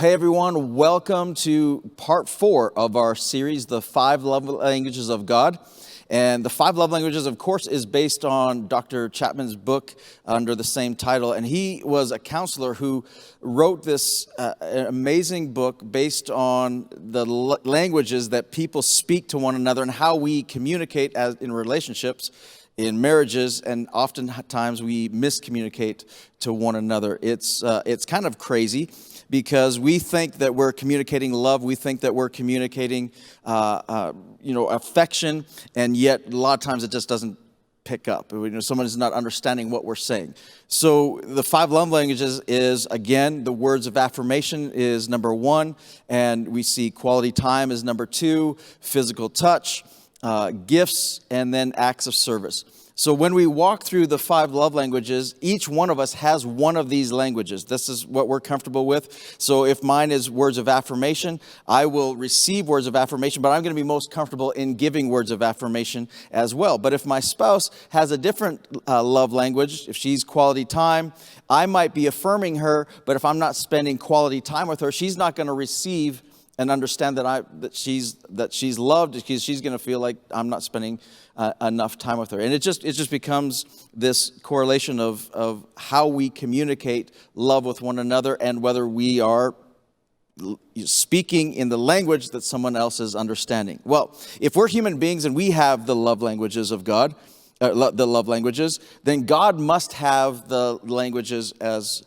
Hey everyone, welcome to part 4 of our series, The 5 Love Languages of God. And the 5 love languages, of course, is based on Dr. Chapman's book under the same title. And he was a counselor who wrote this amazing book based on the languages that people speak to one another and how we communicate as in relationships, in marriages, and oftentimes we miscommunicate to one another. It's kind of crazy because we think that we're communicating love, we think that we're communicating, affection, and yet a lot of times it just doesn't pick up. Someone is not understanding what we're saying. So the 5 love languages is, again, the words of affirmation is number 1, and we see quality time is number 2, physical touch, gifts, and then acts of service. So when we walk through the 5 love languages, each one of us has one of these languages. This is what we're comfortable with. So if mine is words of affirmation, I will receive words of affirmation, but I'm going to be most comfortable in giving words of affirmation as well. But if my spouse has a different love language, if she's quality time, I might be affirming her, but if I'm not spending quality time with her, she's not going to receive and understand that she's loved, because she's going to feel like I'm not spending enough time with her. And it just becomes this correlation of how we communicate love with one another and whether we are speaking in the language that someone else is understanding. Well, if we're human beings and we have the love languages of God, the love languages, then God must have the languages as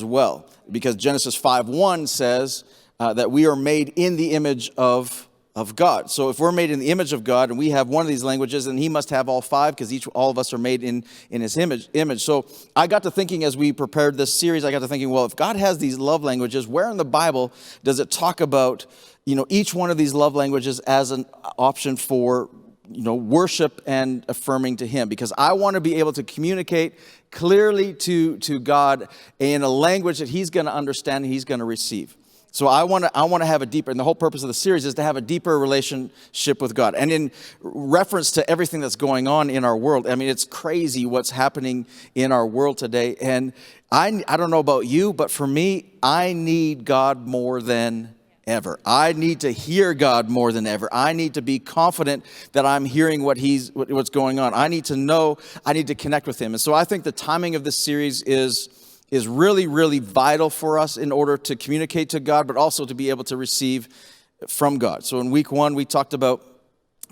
well, because Genesis 5:1 says that we are made in the image of God. So if we're made in the image of God and we have one of these languages, then he must have all 5, because all of us are made in his image. So I got to thinking, as we prepared this series, I got to thinking, well, if God has these love languages, where in the Bible does it talk about, each one of these love languages as an option for, worship and affirming to him? Because I want to be able to communicate clearly to God in a language that he's going to understand and he's going to receive. So I want to have a deeper, and the whole purpose of the series is to have a deeper relationship with God. And in reference to everything that's going on in our world, I mean, it's crazy what's happening in our world today. And I don't know about you, but for me, I need God more than ever. I need to hear God more than ever. I need to be confident that I'm hearing what's going on. I need to know, I need to connect with him. And so I think the timing of this series is really, really vital for us in order to communicate to God, but also to be able to receive from God. So in week 1, we talked about,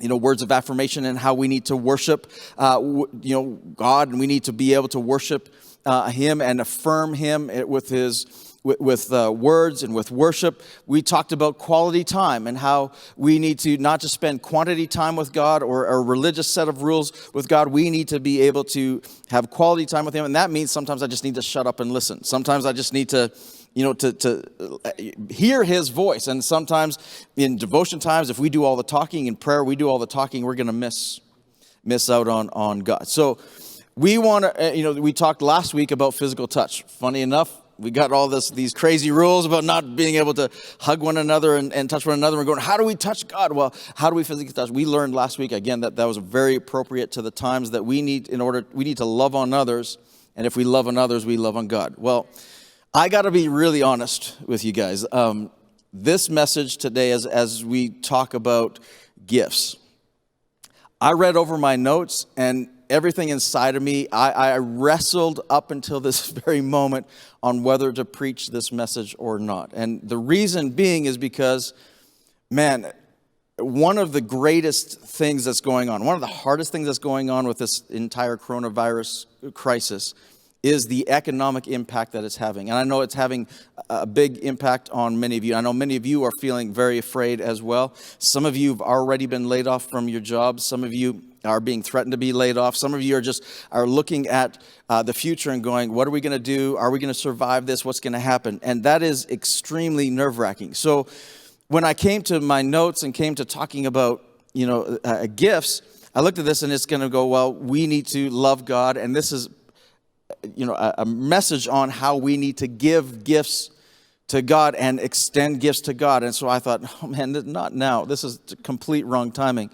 words of affirmation and how we need to worship, God, and we need to be able to worship him and affirm him with words and with worship. We talked about quality time and how we need to not just spend quantity time with God or a religious set of rules with God. We need to be able to have quality time with him. And that means sometimes I just need to shut up and listen. Sometimes I just need to, to hear his voice. And sometimes in devotion times, if we do all the talking, in prayer, we do all the talking, we're going to miss out on God. So we want to, we talked last week about physical touch. Funny enough, we got all these crazy rules about not being able to hug one another and touch one another. We're going, how do we touch God? Well, how do we physically touch? We learned last week, again, that was very appropriate to the times that we need to love on others. And if we love on others, we love on God. Well, I got to be really honest with you guys. This message today, as we talk about gifts, I read over my notes, and everything inside of me, I wrestled up until this very moment on whether to preach this message or not. And the reason being is because, man, one of the greatest things that's going on, one of the hardest things that's going on with this entire coronavirus crisis is the economic impact that it's having. And I know it's having a big impact on many of you. I know many of you are feeling very afraid as well. Some of you have already been laid off from your jobs. Some of you are being threatened to be laid off. Some of you are looking at the future and going, what are we going to do? Are we going to survive this? What's going to happen? And that is extremely nerve-wracking. So when I came to my notes and came to talking about, gifts, I looked at this and it's going to go, well, we need to love God. And this is, a message on how we need to give gifts to God and extend gifts to God. And so I thought, oh man, not now. This is complete wrong timing.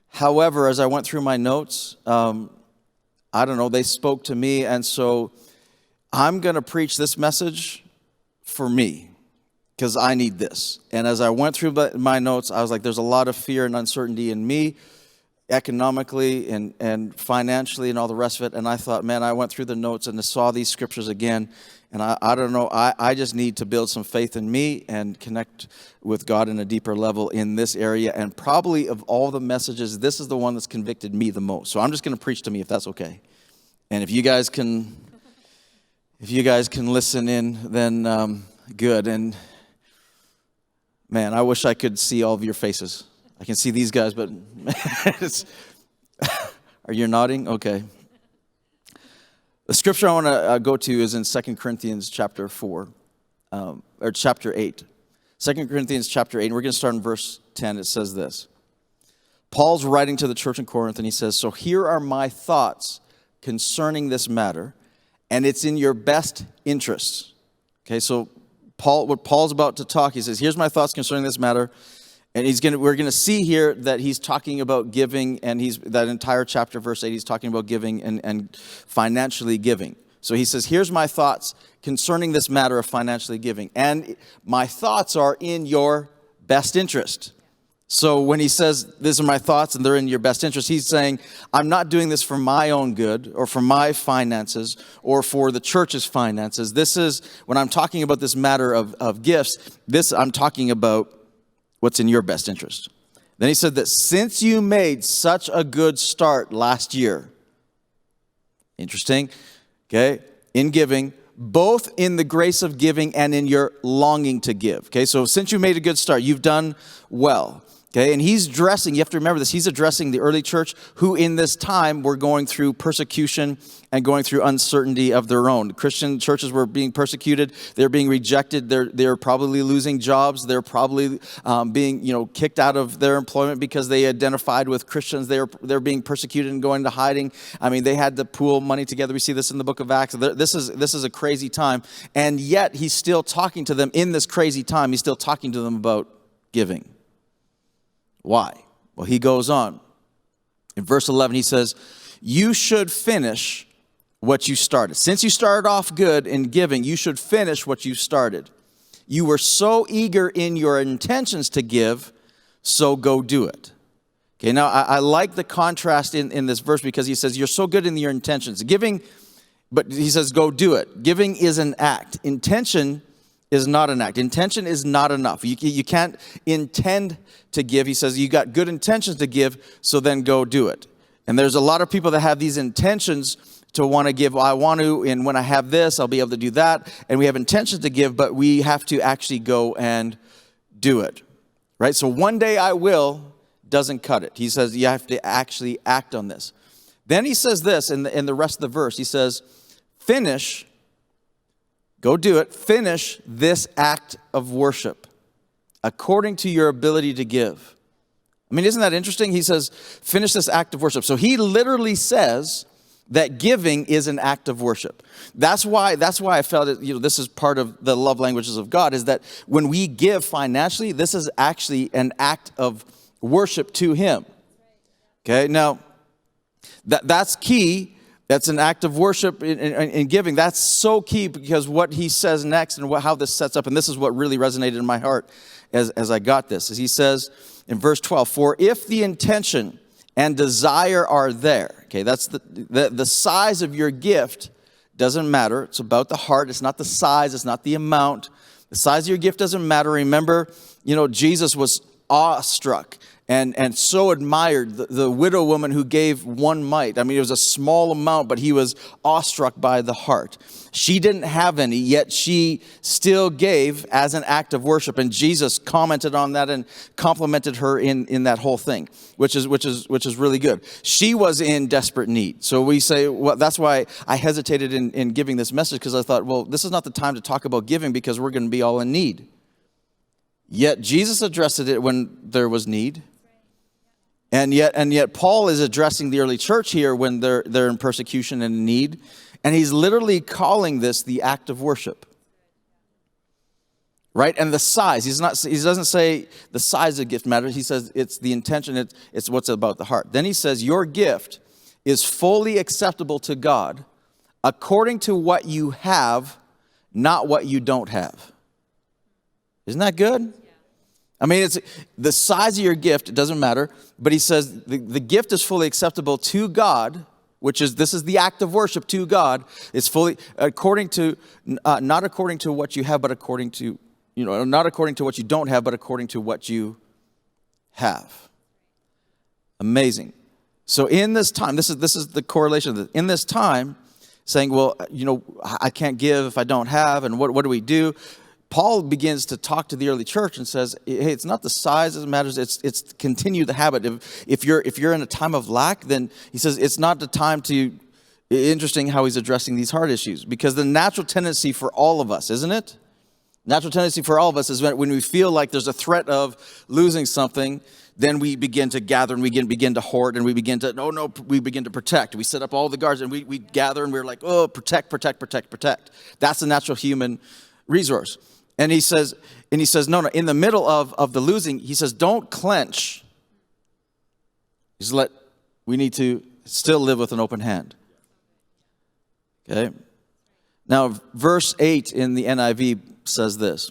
However, as I went through my notes, they spoke to me. And so I'm going to preach this message for me. because I need this. And as I went through my notes, I was like, there's a lot of fear and uncertainty in me, economically and financially and all the rest of it. And I thought, man, I went through the notes and I saw these scriptures again. And I don't know, I just need to build some faith in me and connect with God in a deeper level in this area. And probably of all the messages, this is the one that's convicted me the most. So I'm just going to preach to me if that's okay. And if you guys can listen in, then good. And man, I wish I could see all of your faces. I can see these guys, but are you nodding? Okay. The scripture I want to go to is in 2 Corinthians chapter 4, or chapter 8. 2 Corinthians chapter 8, and we're going to start in verse 10. It says this. Paul's writing to the church in Corinth, and he says, so here are my thoughts concerning this matter, and it's in your best interests. Okay, so what Paul's about to talk, he says, here's my thoughts concerning this matter. And we're going to see here that he's talking about giving, and that entire chapter, verse 8, he's talking about giving and financially giving. So he says, here's my thoughts concerning this matter of financially giving. And my thoughts are in your best interest. So when he says, these are my thoughts and they're in your best interest, he's saying, I'm not doing this for my own good or for my finances or for the church's finances. This is, when I'm talking about this matter of gifts, I'm talking about what's in your best interest. Then he said that since you made such a good start last year, interesting, okay, in giving, both in the grace of giving and in your longing to give. Okay, so since you made a good start, you've done well. Okay, and you have to remember this, he's addressing the early church who in this time were going through persecution and going through uncertainty of their own. Christian churches were being persecuted, they're being rejected, they're probably losing jobs, they're probably being kicked out of their employment because they identified with Christians. They're being persecuted and going to hiding. I mean, they had to pool money together. We see this in the book of Acts. This is a crazy time, and yet he's still talking to them in this crazy time. He's still talking to them about giving. Why? Well, he goes on. In verse 11, he says, you should finish what you started. Since you started off good in giving, you should finish what you started. You were so eager in your intentions to give, so go do it. Okay, now I like the contrast in this verse because he says, you're so good in your intentions. Giving, but he says, go do it. Giving is an act. Intention is not an act. Intention is not enough. You can't intend to give. He says you got good intentions to give, so then go do it. And there's a lot of people that have these intentions to want to give. I want to, and when I have this, I'll be able to do that. And we have intentions to give, but we have to actually go and do it. Right? So one day I will doesn't cut it. He says you have to actually act on this. Then he says this in the rest of the verse. He says, finish. Go do it. Finish this act of worship according to your ability to give. I mean, isn't that interesting? He says, finish this act of worship. So he literally says that giving is an act of worship. That's why I felt it, this is part of the love languages of God, is that when we give financially, this is actually an act of worship to him. Okay, now that's key. That's an act of worship in giving. That's so key because what he says next and how this sets up, and this is what really resonated in my heart as I got this, is he says in verse 12, for if the intention and desire are there, okay, that's the size of your gift doesn't matter. It's about the heart. It's not the size. It's not the amount. The size of your gift doesn't matter. Remember, Jesus was awestruck and so admired the widow woman who gave one mite. I mean, it was a small amount, but he was awestruck by the heart. She didn't have any, yet she still gave as an act of worship. And Jesus commented on that and complimented her in that whole thing, which is really good. She was in desperate need. So we say, well, that's why I hesitated in giving this message, because I thought, well, this is not the time to talk about giving because we're going to be all in need. Yet Jesus addressed it when there was need. And yet Paul is addressing the early church here when they're in persecution and need. And he's literally calling this the act of worship. Right? And the size, he doesn't say the size of the gift matters. He says it's the intention, it's what's about the heart. Then he says your gift is fully acceptable to God according to what you have, not what you don't have. Isn't that good? I mean, it's the size of your gift, it doesn't matter. But he says the gift is fully acceptable to God, this is the act of worship to God. It's fully according to, not according to what you have, but according to, not according to what you don't have, but according to what you have. Amazing. So in this time, this is the correlation of this. In this time, saying, well, I can't give if I don't have, and what do we do? Paul begins to talk to the early church and says, hey, it's not the size that matters, it's continue the habit. If you're in a time of lack, then he says it's not the time to, interesting how he's addressing these hard issues, because the natural tendency for all of us, isn't it? Natural tendency for all of us is when we feel like there's a threat of losing something, then we begin to gather and we begin to hoard and we begin to protect. We set up all the guards and we gather and we're like, oh, protect. That's the natural human resource. And he says, no, in the middle of the losing, he says, don't clench. We need to still live with an open hand. Okay? Now, verse 8 in the NIV says this.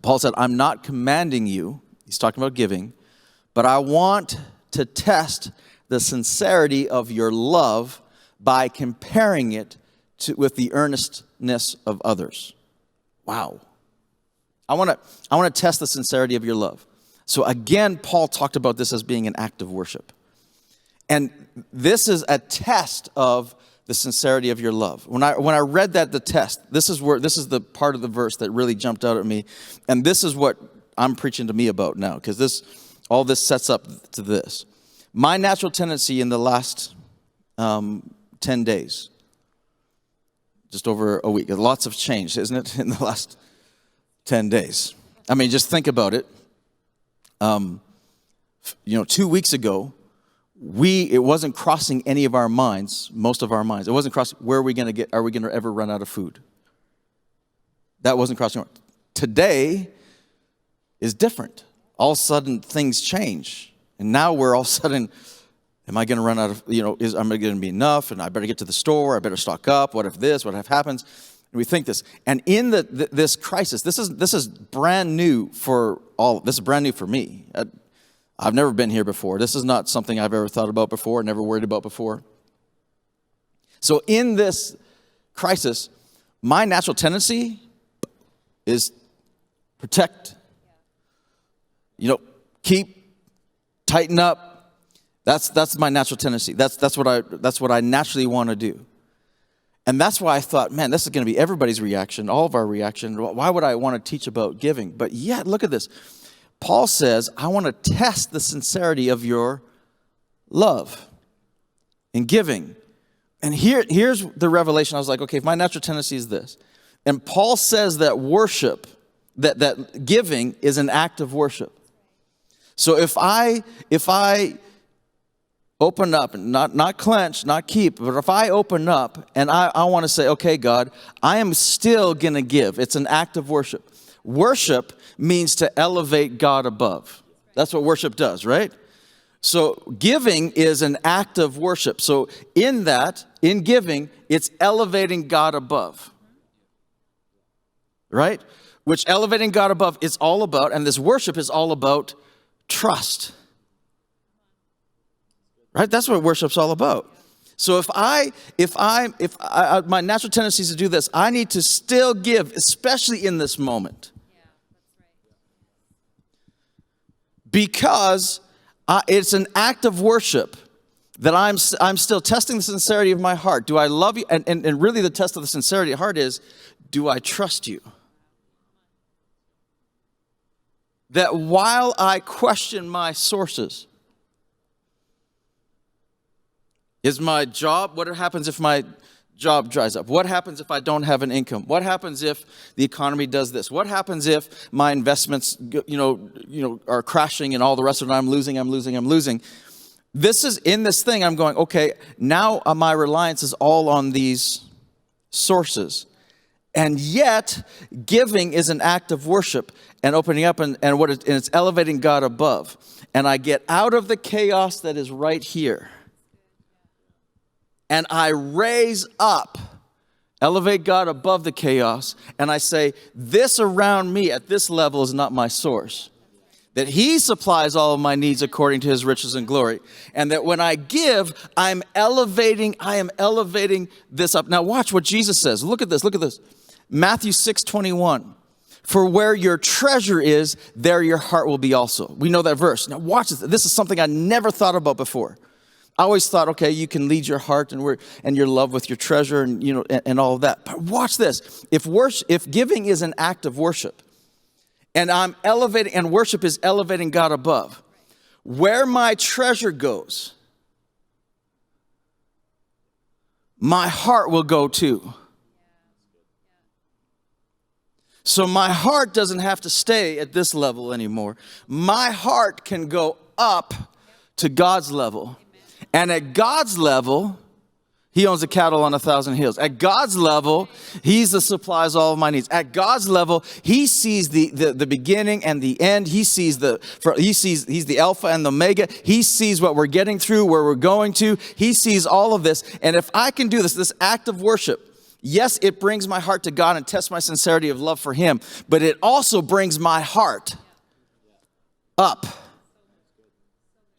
Paul said, I'm not commanding you, he's talking about giving, but I want to test the sincerity of your love by comparing it with the earnestness of others. Wow. I want to test the sincerity of your love. So again, Paul talked about this as being an act of worship. And this is a test of the sincerity of your love. When I read the test, this is the part of the verse that really jumped out at me. And this is what I'm preaching to me about now, because all this sets up to this. My natural tendency in the last 10 days, just over a week. Lots have changed, isn't it, in the last 10 days? I mean, just think about it. 2 weeks ago, it wasn't crossing any of our minds, most of our minds. It wasn't crossing, are we going to ever run out of food? That wasn't crossing. Today is different. All of a sudden, things change. And now we're all of a sudden, am I going to run out of, am I going to be enough? And I better get to the store. I better stock up. What if happens? And we think this. And in this crisis, this is brand new for all. This is brand new for me. I've never been here before. This is not something I've ever thought about before, never worried about before. So in this crisis, my natural tendency is protect. Keep, tighten up. That's my natural tendency. That's what I naturally want to do. And that's why I thought, man, this is going to be everybody's reaction, all of our reaction. Why would I want to teach about giving? But yet, look at this. Paul says, I want to test the sincerity of your love in giving. And here's the revelation. I was like, okay, if my natural tendency is this. And Paul says that worship, that giving is an act of worship. So if I open up, and not clench, not keep, but if I open up and I want to say, okay, God, I am still going to give. It's an act of worship. Worship means to elevate God above. That's what worship does, right? So giving is an act of worship. So in giving, it's elevating God above. Right? Which elevating God above is all about, and this worship is all about trust. Right? That's what worship's all about. So if my natural tendency is to do this, I need to still give, especially in this moment. Because it's an act of worship that I'm still testing the sincerity of my heart. Do I love you? And really the test of the sincerity of heart is, do I trust you? That while I question my sources, is my job, what happens if my job dries up? What happens if I don't have an income? What happens if the economy does this? What happens if my investments, are crashing and all the rest of it, I'm losing? This is in this thing, I'm going, okay, now my reliance is all on these sources. And yet, giving is an act of worship and opening up and it's elevating God above. And I get out of the chaos that is right here. And I raise up elevate God above the chaos, and I say, this around me at this level is not my source. That he supplies all of my needs according to his riches and glory. And that when I give, I am elevating this up. Now watch what Jesus says. Look at this. Matthew 6:21. For where your treasure is, there your heart will be also. We know that verse. Now watch this. This is something I never thought about before. I always thought, okay, you can lead your heart and your love with your treasure and all of that. But watch this. If giving is an act of worship, and I'm elevating, and worship is elevating God above, where my treasure goes, my heart will go too. So my heart doesn't have to stay at this level anymore. My heart can go up to God's level. And at God's level, he owns the cattle on 1,000 hills. At God's level, he's the supplies all of my needs. At God's level, he sees the beginning and the end. He's the Alpha and the Omega. He sees what we're getting through, where we're going to. He sees all of this. And if I can do this act of worship, yes, it brings my heart to God and tests my sincerity of love for him, but it also brings my heart up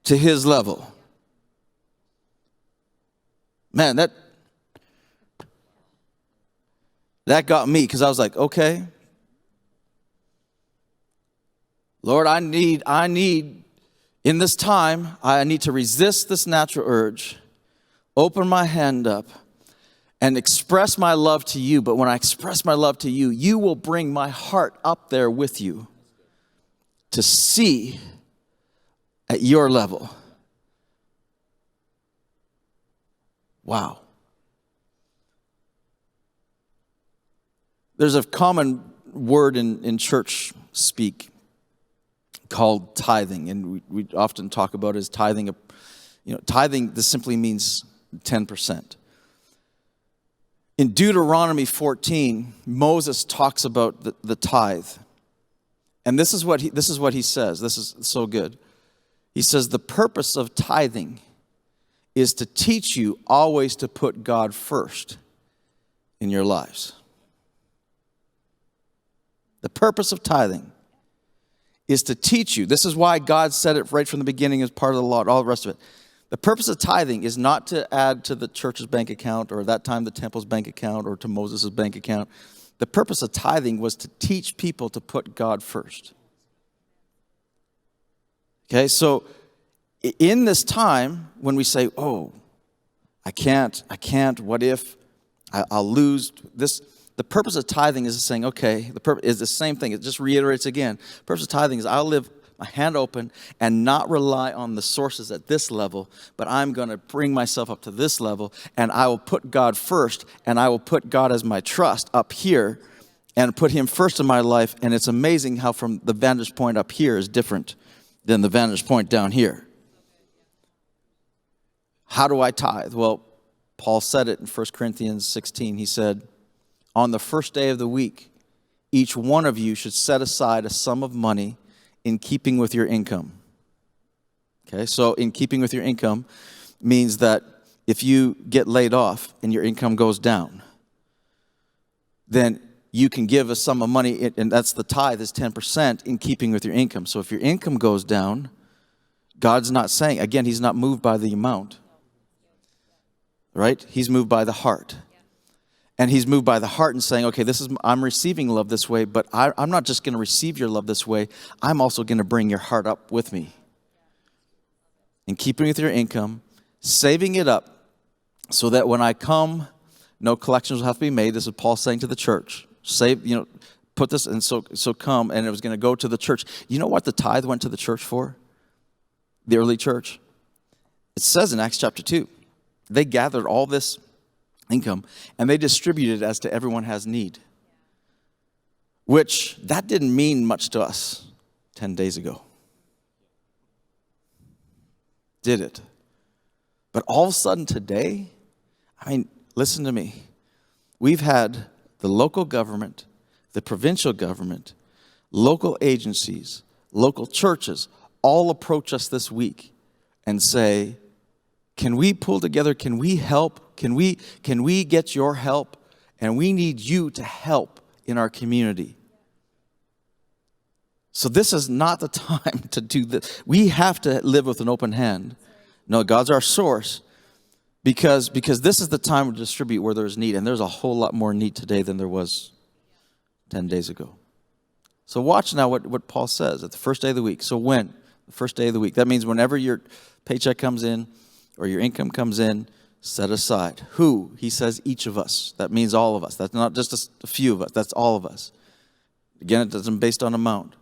to his level. Man, that got me, because I was like, okay, Lord, I need in this time, I need to resist this natural urge, open my hand up, and express my love to you. But when I express my love to you, you will bring my heart up there with you to see at your level. Wow. There's a common word in church speak called tithing, and we often talk about it as tithing. Tithing, this simply means 10%. In Deuteronomy 14, Moses talks about the tithe. And this is what he says. This is so good. He says, the purpose of tithing is to teach you always to put God first in your lives. The purpose of tithing is to teach you. This is why God said it right from the beginning as part of the law, all the rest of it. The purpose of tithing is not to add to the church's bank account, or at that time the temple's bank account, or to Moses' bank account. The purpose of tithing was to teach people to put God first. Okay, so in this time, when we say, oh, I can't, what if, I'll lose this, the purpose of tithing is saying, okay, the purpose is the same thing. It just reiterates again. The purpose of tithing is I'll live my hand open and not rely on the sources at this level, but I'm going to bring myself up to this level, and I will put God first, and I will put God as my trust up here and put him first in my life. And it's amazing how from the vantage point up here is different than the vantage point down here. How do I tithe? Well, Paul said it in 1 Corinthians 16. He said, on the first day of the week, each one of you should set aside a sum of money in keeping with your income. Okay, so in keeping with your income means that if you get laid off and your income goes down, then you can give a sum of money, and that's the tithe, is 10% in keeping with your income. So if your income goes down, God's not saying, again, he's not moved by the amount. Right? He's moved by the heart. And he's moved by the heart and saying, okay, I'm receiving love this way, but I'm not just going to receive your love this way. I'm also going to bring your heart up with me. In keeping with your income, saving it up so that when I come, no collections will have to be made. This is Paul saying to the church. Save, put this, and so come, and it was going to go to the church. You know what the tithe went to the church for? The early church. It says in Acts chapter 2. They gathered all this income and they distributed it as to everyone has need. Which, that didn't mean much to us 10 days ago. Did it? But all of a sudden today, listen to me. We've had the local government, the provincial government, local agencies, local churches all approach us this week and say, can we pull together? Can we help? Can we get your help And we need you to help in our community. So this is not the time to do this. We have to live with an open hand. No, God's our source. Because this is the time to distribute where there's need. And there's a whole lot more need today than there was 10 days ago. So watch now what Paul says at the first day of the week. So when? The first day of the week. That means whenever your paycheck comes in or your income comes in, set aside. Who? He says each of us. That means all of us. That's not just a few of us. That's all of us. Again, it doesn't based on amount.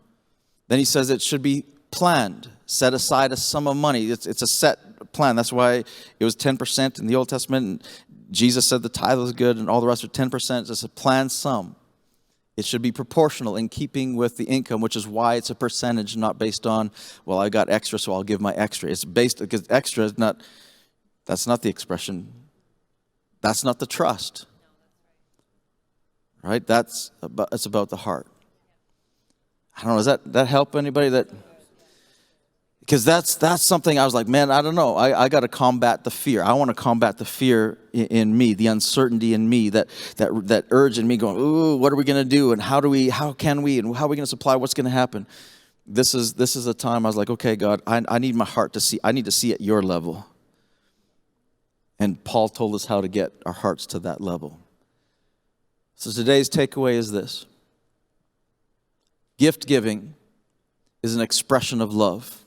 Then he says it should be planned. Set aside a sum of money. It's a set plan. That's why it was 10% in the Old Testament. And Jesus said the tithe was good and all the rest are 10%. It's just a planned sum. It should be proportional in keeping with the income, which is why it's a percentage, not based on, well, I got extra, so I'll give my extra. It's based, because extra is not, that's not the expression. That's not the trust. Right? It's about the heart. I don't know, does that help anybody? Because that's something I was like, man, I don't know. I got to combat the fear. I want to combat the fear in me, the uncertainty in me, that urge in me going, ooh, what are we going to do? And how can we, and how are we going to supply? What's going to happen? This is a time I was like, okay, God, I need my heart to see. I need to see at your level. And Paul told us how to get our hearts to that level. So today's takeaway is this. Gift giving is an expression of love.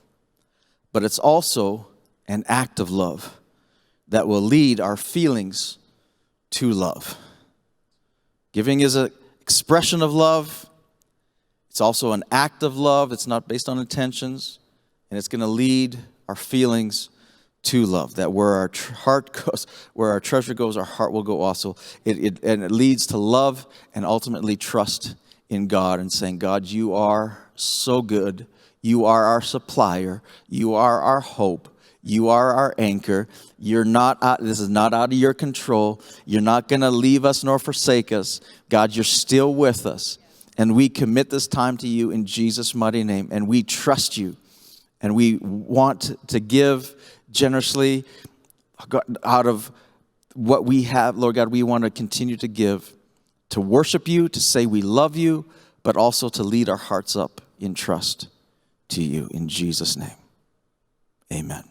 But it's also an act of love that will lead our feelings to love. Giving is an expression of love. It's also an act of love. It's not based on intentions. And it's going to lead our feelings to love. That where our heart goes, where our treasure goes, our heart will go also. And it leads to love and ultimately trust in God and saying, God, you are so good. You are our supplier. You are our hope. You are our anchor. This is not out of your control. You're not going to leave us nor forsake us. God, you're still with us. And we commit this time to you in Jesus' mighty name. And we trust you. And we want to give generously out of what we have. Lord God, we want to continue to give, to worship you, to say we love you, but also to lead our hearts up in trust to you in Jesus' name. Amen.